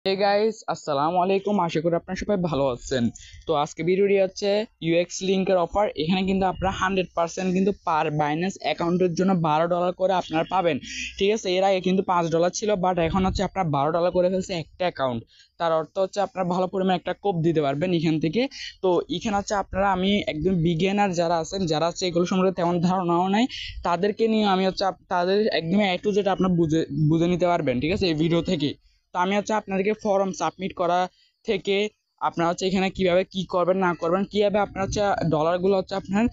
Hey guys, আসসালামু আলাইকুম। আশা করি আপনারা সবাই ভালো আছেন। তো আজকে ভিডিওটি হচ্ছে ইউএক্স লিঙ্কের অফার। এখানে কিন্তু আপনারা 100% কিন্তু পার বাইন্যান্স অ্যাকাউন্টের জন্য $12 করে আপনারা পাবেন। ঠিক আছে, এর আগে কিন্তু $5 ছিল, বাট এখন হচ্ছে আপনার $12 করে ফেলছে একটা অ্যাকাউন্ট। তার অর্থ হচ্ছে আপনার ভালো পরিমাণ একটা কোপ দিতে পারবেন এখান থেকে। তো এখানে হচ্ছে আপনারা, আমি একদম বিগিনার যারা আছেন, যারা হচ্ছে এগুলো সম্পর্কে তেমন ধারণাও নাই, তাদেরকে নিয়ে আমি হচ্ছে তাদের একদম এ টু জেড আপনার বুঝে বুঝে নিতে পারবেন। ঠিক আছে, এই ভিডিও থেকে। তো আমি হচ্ছে আপনাদেরকে ফর্ম সাবমিট করা থেকে আপনারা হচ্ছে এখানে কিভাবে কি করবেন না করবেন, কিভাবে আপনার হচ্ছে ডলারগুলো হচ্ছে আপনার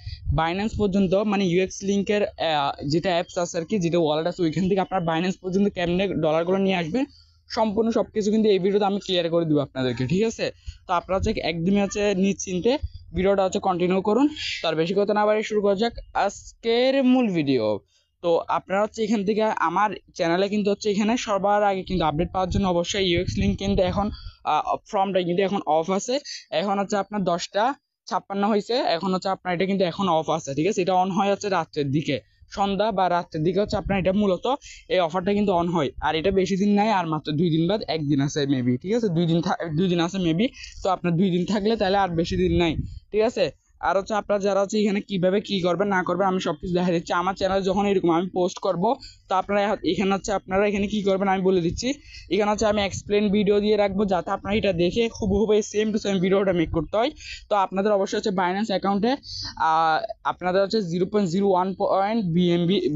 বাইন্যান্স পর্যন্ত, মানে ইউএক্স লিঙ্কের যেটা অ্যাপস আছে আর কি, যেটা ওয়ালেট আছে, ওইখান থেকে আপনার বাইন্যান্স পর্যন্ত কেমনে ডলারগুলো নিয়ে আসবেন, সম্পূর্ণ সব কিছু কিন্তু এই ভিডিওতে আমি ক্লিয়ার করে দিব আপনাদেরকে। ঠিক আছে, তো আপনারা হচ্ছে একদমই হচ্ছে নিশ্চিন্তে ভিডিওটা হচ্ছে কন্টিনিউ করুন। তার বেশি কথা না বাড়িয়ে শুরু করা যাক আজকের মূল ভিডিও। তো আপনারা হচ্ছে এখান থেকে আমার চ্যানেলে কিন্তু হচ্ছে এখানে সবার আগে কিন্তু আপডেট পাওয়ার জন্য অবশ্যই ইউএক্স লিঙ্ক কিন্তু এখন ফর্মটা কিন্তু এখন অফ আছে। এখন হচ্ছে আপনার 10:56 হয়েছে, এখন হচ্ছে আপনার এটা কিন্তু এখন অফ আছে। ঠিক আছে, এটা অন হয় হচ্ছে রাত্রের দিকে, সন্ধ্যা বা রাত্রের দিকে হচ্ছে আপনার এটা মূলত এই অফারটা কিন্তু অন হয়। আর এটা বেশি দিন নাই, আর মাত্র 2 দিন বাদ একদিন আছে মেবি। ঠিক আছে, 2 দিন আছে মেবি। তো আপনার 2 দিন থাকলে তাহলে আর বেশি দিন নাই। ঠিক আছে, আর হচ্ছে আপনারা যারা হচ্ছে এখানে কিভাবে কি করবেন না করবেন আমি সবকিছু দেখা দিচ্ছি। আমার চ্যানেল যখন এরকম আমি পোস্ট করব, তো আপনারা এখানে হচ্ছে আপনারা এখানে কি করবেন আমি বলে দিচ্ছি। এখানে হচ্ছে আমি এক্সপ্লেন ভিডিও দিয়ে রাখবো, যাতে আপনারা এটা দেখে হুবহু সেম টু সেম ভিডিওটা মেক করতে হয়। তো আপনাদের অবশ্যই হচ্ছে বাইন্যান্স অ্যাকাউন্টে আপনাদের হচ্ছে 0.01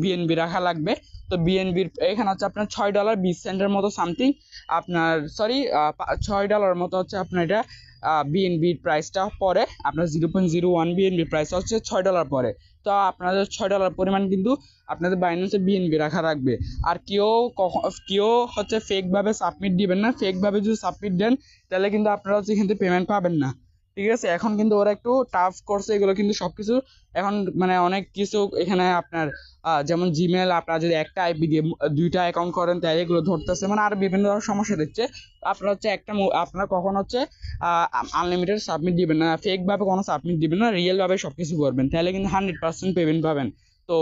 বিএনবি রাখা লাগবে। তো বিএনবির এখানে হচ্ছে আপনার $6.20 মতো সামথিং, আপনার সরি $6 মতো হচ্ছে আপনার এটা বিএনবির প্রাইসটা পরে আপনার 0.01 বিএনবির প্রাইস হচ্ছে $6 পরে। তো আপনাদের $6 পরিমাণ কিন্তু আপনাদের বাইন্যান্সে বিএনবি রাখা রাখবে। আর কেউ হচ্ছে ফেকভাবে সাবমিট দিবেন না। ফেকভাবে যদি সাবমিট দেন তাহলে কিন্তু আপনারা হচ্ছে এখান থেকে পেমেন্ট পাবেন না। ঠিক আছে, এখন কিন্তু ওরা একটু টাফ করছে এগুলো কিন্তু সবকিছু। এখন মানে অনেক কিছু এখানে আপনার যেমন জিমেল, আপনারা যদি একটা আইপি দিয়ে 2টা অ্যাকাউন্ট করেন তাই এগুলো ধরতেছে, মানে আর বিভিন্ন ধরনের সমস্যা দিচ্ছে। আপনারা হচ্ছে আপনারা কখন হচ্ছে আনলিমিটেড সাবমিট দিবেন না, ফেক ভাবে কোনো সাবমিট দিবেন না, রিয়েল ভাবে সবকিছু করবেন, তাহলে কিন্তু 100% পেমেন্ট পাবেন। তো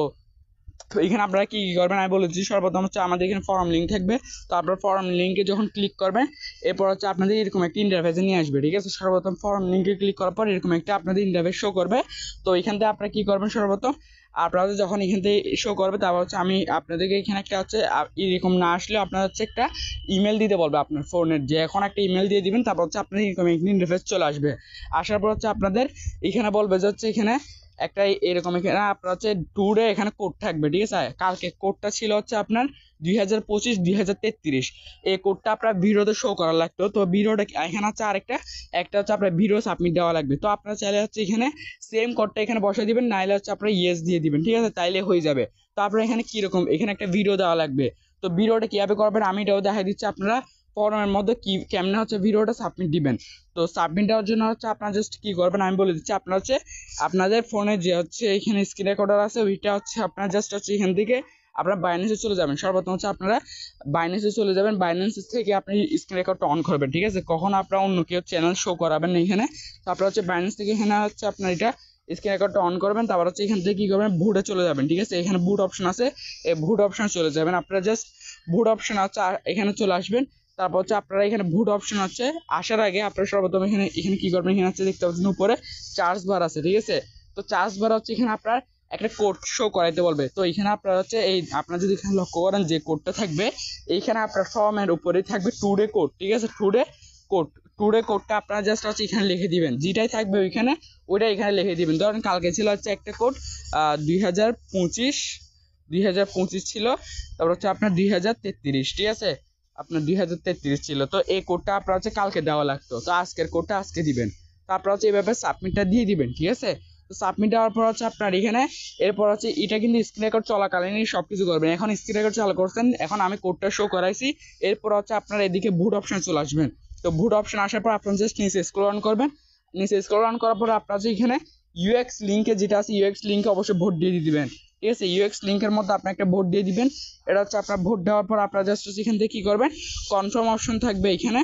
এখানে আপনারা কি কি করবেন আমি বলেছি। সর্বপ্রথম হচ্ছে আমাদের এখানে ফর্ম লিঙ্ক থাকবে। তো আপনার ফর্ম লিঙ্কে যখন ক্লিক করবেন, এরপর হচ্ছে আপনাদের এরকম একটা ইন্টারফেসে নিয়ে আসবে। ঠিক আছে, সর্বপ্রথম ফর্ম লিঙ্কে ক্লিক করার পর এরকম একটা আপনাদের ইন্টারফেস শো করবে। তো এখান থেকে আপনারা কি করবেন, সর্বপ্রথম আপনারা যখন এখান থেকে শো করবে, তারপর হচ্ছে আমি আপনাদেরকে এখানে একটা হচ্ছে এরকম না আসলে আপনার হচ্ছে একটা ইমেল দিতে বলবে আপনার ফোনের, যে এখন একটা ইমেল দিয়ে দিবেন, তারপর হচ্ছে আপনার এরকম একটা ইন্টারফেস চলে আসবে। আসার পর হচ্ছে আপনাদের এখানে বলবে যে হচ্ছে এখানে একটা এরকম এখানে আপনার হচ্ছে ট্যুরে এখানে কোড থাকবে। ঠিক আছে, কালকে কোডটা ছিল হচ্ছে আপনার 2025-2033। এই কোডটা আপনার ভিডিওতে শো করা লাগতো। তো ভিডিওটা এখানে হচ্ছে আরেকটা একটা হচ্ছে আপনার ভিডিও সাবমিট দেওয়া লাগবে। তো আপনারা চাইলে হচ্ছে এখানে সেম কোডটা এখানে বসে দিবেন, নাইলে হচ্ছে আপনারা ইয়েস দিয়ে দিবেন। ঠিক আছে, তাইলে হয়ে যাবে। তো আপনারা এখানে কিরকম এখানে একটা ভিডিও দেওয়া লাগবে। তো ভিডিওটা কিভাবে করবেন আমি এটাও দেখা দিচ্ছি। আপনারা ফর্মের মধ্যে কি কেমনে হচ্ছে ভিডিওটা সাবমিট দিবেন। তো সাবমিট দেওয়ার জন্য হচ্ছে আপনারা জাস্ট কি করবেন আমি বলে দিচ্ছি। আপনারা হচ্ছে আপনাদের ফোনে যে হচ্ছে এখানে স্ক্রিন রেকর্ডার আছে, ওইটা হচ্ছে আপনারা জাস্ট হচ্ছে এখান থেকে আপনারা বাইন্যান্সে চলে যাবেন। সর্বপ্রথম হচ্ছে আপনারা বাইন্যান্সে চলে যাবেন, বাইন্যান্স থেকে আপনি স্ক্রিন রেকর্ডটা অন করবেন। ঠিক আছে, কখন আপনারা অন্য কেউ চ্যানেল শো করাবেন না এখানে। তো আপনারা হচ্ছে বাইন্যান্স থেকে এখানে হচ্ছে আপনার এটা স্ক্রিন রেকর্ডটা অন করবেন, তারপর হচ্ছে এখান থেকে কি করবেন, বুটে চলে যাবেন। ঠিক আছে, এখানে বুট অপশন আছে, এই বুট অপশনে চলে যাবেন। আপনারা জাস্ট বুট অপশন আছে এখানে চলে আসবেন। তারপর হচ্ছে আপনারা এখানে বুট অপশন আছে, আসার আগে আপনারা সর্বপ্রথম এখানে এখানে কি করবেন, এখানে হচ্ছে দেখতে পাচ্ছেন উপরে চার্জ বার আছে। ঠিক আছে, তো চার্জ বার হচ্ছে এখানে আপনার একটা কোড শো করাইতে বলবে। তো এখানে আপনার হচ্ছে এই আপনার যদি এখানে লক্ষ্য করেন যে কোডটা থাকবে এইখানে আপনার ফর্মের উপরেই থাকবে টুডে কোড। ঠিক আছে, কোড টুডে কোডটা আপনারা জাস্ট হচ্ছে এখানে লিখে দিবেন, যেটাই থাকবে ওইখানে ওইটা এখানে লিখে দিবেন। ধরেন কালকে ছিল হচ্ছে একটা কোড 2025 ছিল, তারপর হচ্ছে আপনার 2033। ঠিক আছে, আপনার 2033 ছিল। তো এই কোডটা আপনার হচ্ছে কালকে দেওয়া লাগতো, তো আজকের কোডটা আজকে দিবেন। তারপর হচ্ছে এইভাবে সাবমিটটা দিয়ে দিবেন। ঠিক আছে, তো সাবমিট দেওয়ার পর হচ্ছে আপনার এখানে এরপর হচ্ছে এটা কিন্তু স্ক্রিন রেকর্ড চলাকালীনই সবকিছু করবেন। এখন স্ক্রিন রেকর্ড চালু করছেন, এখন আমি কোডটা শো করাইছি। এরপর হচ্ছে আপনার এদিকে বুট অপশন চলে আসবেন। তো বুট অপশন আসার পর আপনার জাস্ট নিচে স্ক্রল অন করবেন। নিচে স্ক্রল অন করার পর আপনার হচ্ছে এখানে ইউএক্স লিঙ্কে যেটা আছে, ইউএক্স লিঙ্কে অবশ্যই ভোট দিয়ে দিবেন। ঠিক আছে, ইউএক্স লিঙ্কের মধ্যে আপনি একটা ভোট দিয়ে দিবেন। এটা হচ্ছে আপনার ভোট দেওয়ার পর আপনারা জাস্ট এখান থেকে কি করবেন, কনফার্ম অপশন থাকবে এখানে।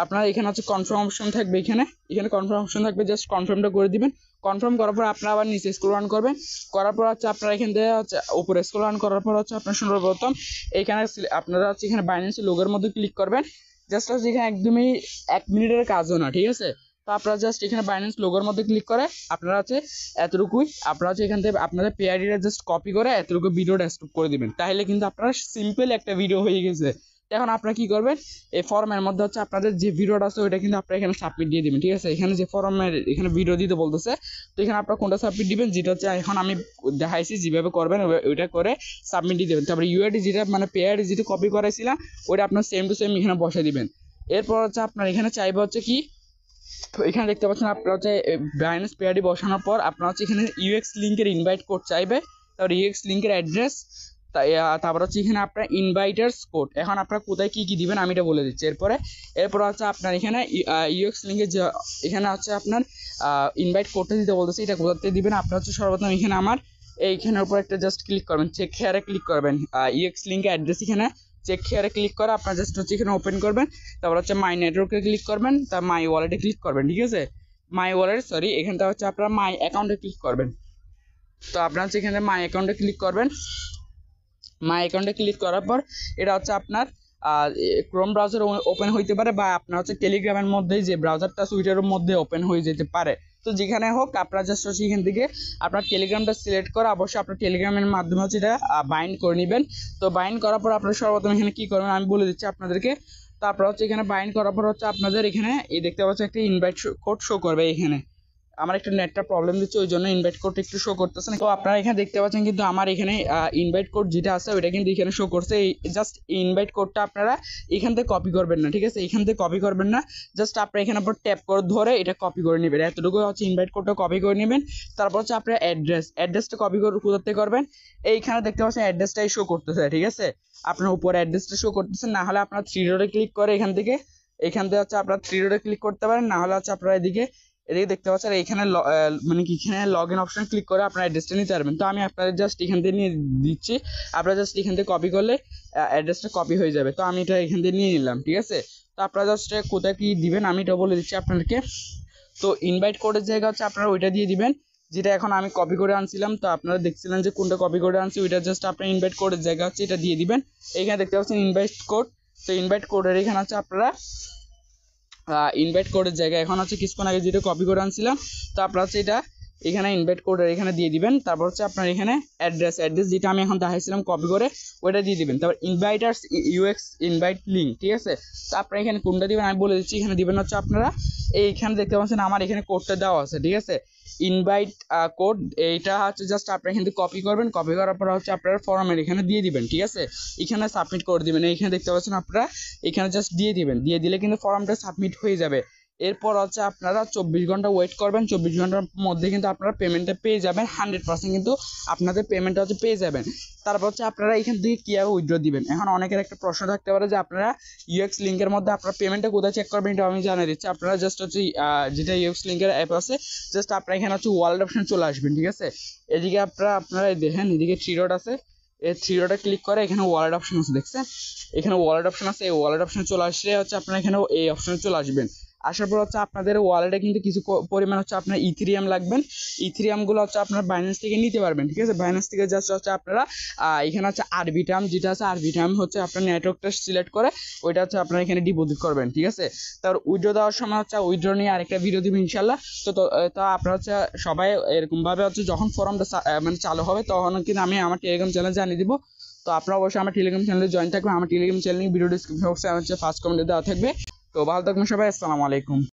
আপনার এখানে হচ্ছে কনফার্ম অপশন থাকবে, এখানে এখানে কনফার্ম অপশন থাকবে, জাস্ট কনফার্মটা করে দিবেন। কনফার্ম করার পর আপনারা আবার নিচে স্ক্রল অন করবেন। করার পর হচ্ছে আপনারা এখান থেকে হচ্ছে উপরে স্ক্রল অন করার পর হচ্ছে আপনার সর্বপ্রথম এইখানে আপনারা হচ্ছে এখানে বাইন্যান্স লোগোর মধ্যে ক্লিক করবেন। জাস্ট হচ্ছে এখানে একদমই 1 মিনিটের কাজও না, ঠিক আছে। তো আপনারা জাস্ট এখানে বাইন্যান্স লোগোর মধ্যে ক্লিক করে আপনারা হচ্ছে এতটুকুই, আপনারা হচ্ছে এখান থেকে আপনাদের পেআইডিটা জাস্ট কপি করে এতটুকু ভিডিও ডেস্কটপ করে দিবেন, তাহলে কিন্তু আপনারা সিম্পল একটা ভিডিও হয়ে গেছে। এখন আপনারা কি করবেন, এই ফর্মের মধ্যে হচ্ছে আপনাদের যে ভিডিওটা আছে ওইটা কিন্তু আপনারা এখানে সাবমিট দিয়ে দিবেন, ঠিক আছে। এখানে যে ফর্মের এখানে ভিডিও দিতে বলতেছে, তো এখানে আপনারা কোনটা সাবমিট দিবেন, যেটা হচ্ছে এখন আমি দেখাইছি যেভাবে করবেন ওইটা করে সাবমিট দিয়ে দেবেন। তারপরে ইউআইডি যেটা মানে পেআইডি যেটা কপি করাইছিলাম ওইটা আপনার সেম টু সেম এখানে বসাই দিবেন। এরপর হচ্ছে আপনার এখানে চাইবে হচ্ছে কি, এখানে দেখতে পাচ্ছেন আপনারা হচ্ছে বাইন্যান্স পেআইডি বসানোর পর আপনারা হচ্ছে এখানে ইউএক্স লিঙ্কের ইনভাইট কোড চাইবে, তারপর ইউএক্স লিঙ্কের অ্যাড্রেস, তারপর হচ্ছে এখানে আপনার ইনভাইটার্স কোড। এখন আপনারা কোথায় কি কি দিবেন আমি এটা বলে দিচ্ছি। এরপর হচ্ছে আপনার এখানে ইউএক্স লিঙ্কের যে এখানে হচ্ছে আপনার ইনভাইট কোডটা দিতে বলতেছে, এটা কোথাতে দিবেন। আপনার হচ্ছে সর্বপ্রথম এখানে আমার এইখানের উপর একটা জাস্ট ক্লিক করবেন, চেক হেয়ারে ক্লিক করবেন, ইউএক্স লিঙ্কের অ্যাড্রেস এখানে চেক হেয়ারে ক্লিক করে আপনার জাস্ট হচ্ছে এখানে ওপেন করবেন, তারপর হচ্ছে মাই নেটওয়ার্কে ক্লিক করবেন, তার মাই ওয়ালেটে ক্লিক করবেন, ঠিক আছে। মাই ওয়ালেট সরি এখানটা হচ্ছে আপনারা মাই অ্যাকাউন্টে ক্লিক করবেন। তো আপনার হচ্ছে এখানে মাই অ্যাকাউন্টে ক্লিক করবেন। মাই অ্যাকাউন্টে ক্লিক করার পর এটা হচ্ছে আপনার ক্রোম ব্রাউজার ওপেন হইতে পারে, বা আপনার হচ্ছে টেলিগ্রামের মধ্যে যে ব্রাউজারটা আছে ওইটার মধ্যে ওপেন হয়ে যেতে পারে। তো যেখানে হোক আপনারা জাস্ট হচ্ছে এখান থেকে আপনার টেলিগ্রামটা সিলেক্ট করে অবশ্যই আপনার টেলিগ্রামের মাধ্যমে হচ্ছে এটা বাইন্ড করে নেবেন। তো বাইন্ড করার পর আপনারা সর্বপ্রথম এখানে কি করবেন আমি বলে দিচ্ছি আপনাদেরকে। তারপর হচ্ছে এখানে বাইন্ড করার পর হচ্ছে আপনাদের এখানে এই দেখতে পাচ্ছেন একটা ইনভাইট কোড শো করবে। এখানে আমার একটা নেটটা প্রবলেম দিচ্ছে ওই জন্য ইনভাইট কোড একটু শো করতেছে না। তো আপনারা এখানে দেখতে পাচ্ছেন কিন্তু আমার এখানে ইনভাইট কোড যেটা আছে ওইটা কিন্তু এখানে শো করছে। জাস্ট ইনভাইট কোডটা আপনারা এখান থেকে কপি করবেন না, ঠিক আছে, এখান থেকে কপি করবেন না, জাস্ট আপনারা এখানে পর ট্যাপ করে ধরে এটা কপি করে নেবেন। এতটুকু হচ্ছে ইনভাইট কোডটা কপি করে নেবেন। তারপর হচ্ছে আপনার অ্যাড্রেসটা কপি করে কোথাতে করবেন, এইখানে দেখতে পাচ্ছেন অ্যাড্রেসটাই শো করতেছে, ঠিক আছে। আপনার উপরে অ্যাড্রেসটা শো করতেছে, না হলে আপনার থ্রি ডটে ক্লিক করে এখান থেকে হচ্ছে আপনার থ্রি ডটে ক্লিক করতে পারেন, না হলে হচ্ছে আপনারা এদিকে দেখতে পাচ্ছেন এখানে মানে কি এখানে লগ ইন অপশন ক্লিক করে আপনার অ্যাড্রেসটা নিতে পারবেন। তো আমি আপনাদের জাস্ট এখান থেকে নিয়ে দিচ্ছি, আপনারা জাস্ট এখান থেকে কপি করলে অ্যাড্রেসটা কপি হয়ে যাবে। তো আমি এটা এখান থেকে নিয়ে নিলাম, ঠিক আছে। তো আপনারা জাস্ট কোথায় কি দিবেন আমি এটা বলে দিচ্ছি আপনাদেরকে। তো ইনভাইট কোডের জায়গা হচ্ছে আপনারা ওইটা দিয়ে দিবেন যেটা এখন আমি কপি করে আনছিলাম। তো আপনারা দেখছিলেন যে কোনটা কপি করে আনছি, ওইটা জাস্ট আপনার ইনভাইট কোডের জায়গা হচ্ছে এটা দিয়ে দিবেন। এখানে দেখতে পাচ্ছেন ইনভাইট কোড। তো ইনভাইট কোডের এখানে হচ্ছে আপনারা ইনভাইট কোডের জায়গায় এখন হচ্ছে কিছুক্ষণ আগে যেটা কপি করে আনছিলাম, তো আপনারা হচ্ছে এটা এখানে ইনভাইট কোডের এখানে দিয়ে দিবেন। তারপর হচ্ছে আপনার এখানে অ্যাড্রেস যেটা আমি এখন দেখাইছিলাম কপি করে ওইটা দিয়ে দিবেন। তারপর ইনভাইটার্স ইউএক্স ইনভাইট লিঙ্ক, ঠিক আছে। তো আপনারা এখানে কোনটা দিবেন আমি বলে দিচ্ছি। এখানে দিবেন হচ্ছে আপনারা এইখানে দেখতে পাচ্ছেন আমার এখানে কোডটা দেওয়া আছে, ঠিক আছে, ইনভাইট কোড। এইটা হচ্ছে জাস্ট আপনারা এখান থেকে কপি করবেন, কপি করার পর হচ্ছে আপনারা ফর্মের এখানে দিয়ে দিবেন, ঠিক আছে। এখানে সাবমিট করে দিবেন, এইখানে দেখতে পাচ্ছেন আপনারা এখানে জাস্ট দিয়ে দিবেন, দিয়ে দিলে কিন্তু ফর্মটা সাবমিট হয়ে যাবে। এরপর হচ্ছে আপনারা 24 ঘন্টা ওয়েট করবেন, 24 ঘন্টার মধ্যে কিন্তু আপনারা পেমেন্টটা পেয়ে যাবেন, 100% কিন্তু আপনাদের পেমেন্টটা হচ্ছে পেয়ে যাবেন। তারপর হচ্ছে আপনারা এখান থেকে কীভাবে উইথড্র দিবেন। এখন অনেকের একটা প্রশ্ন থাকতে পারে যে আপনারা ইউএক্স লিঙ্কের মধ্যে আপনারা পেমেন্টটা কোথায় চেক করবেন, এটা আমি জানিয়ে দিচ্ছি। আপনারা জাস্ট হচ্ছে যেটা ইউএক্স লিঙ্কের অ্যাপ আছে জাস্ট আপনারা এখানে হচ্ছে ওয়ালেট অপশন চলে আসবেন, ঠিক আছে। এদিকে আপনারা দেখেন এদিকে থ্রি ডট আছে, এই থ্রি ডটে ক্লিক করে এখানে ওয়ালেট অপশন আছে দেখছেন, এখানে ওয়ালেট অপশন আছে। এই ওয়ালেট অপশনে চলে আসলে হচ্ছে আপনারা এখানে এই অপশনে চলে আসবেন। আসার পর হচ্ছে আপনাদের ওয়ালেটে কিন্তু কিছু পরিমাণ হচ্ছে আপনার ইথেরিয়াম লাগবেন। ইথেরিয়ামগুলো হচ্ছে আপনার বাইন্যান্স থেকে নিতে পারবেন, ঠিক আছে। বাইন্যান্স থেকে জাস্ট হচ্ছে আপনারা এখানে হচ্ছে আরবিটাম যেটা আছে, আরবিটাম হচ্ছে আপনার নেটওয়ার্কটা সিলেক্ট করে ওইটা হচ্ছে আপনারা এখানে ডিপোজিট করবেন, ঠিক আছে। তারপর উইথড্র দেওয়ার সময় হচ্ছে উইথড্র নিয়ে আরেকটা ভিডিও দিবেন ইনশাল্লাহ। তো আপনারা হচ্ছে সবাই এরকমভাবে হচ্ছে যখন ফর্মটা মানে চালু হবে তখন কিন্তু আমি আমার টেলিগ্রাম চ্যানেল জানিয়ে দিব। তো আপনারা অবশ্যই আমার টেলিগ্রাম চ্যানেলে জয়েন থাকবেন। আমার টেলিগ্রাম চ্যানেল ভিডিও ডিসক্রিপশন বক্সে হচ্ছে ফার্স্ট কমেন্টে দেওয়া থাকবে। তো ভালো থাকবেন সবাই, আসসালামু আলাইকুম।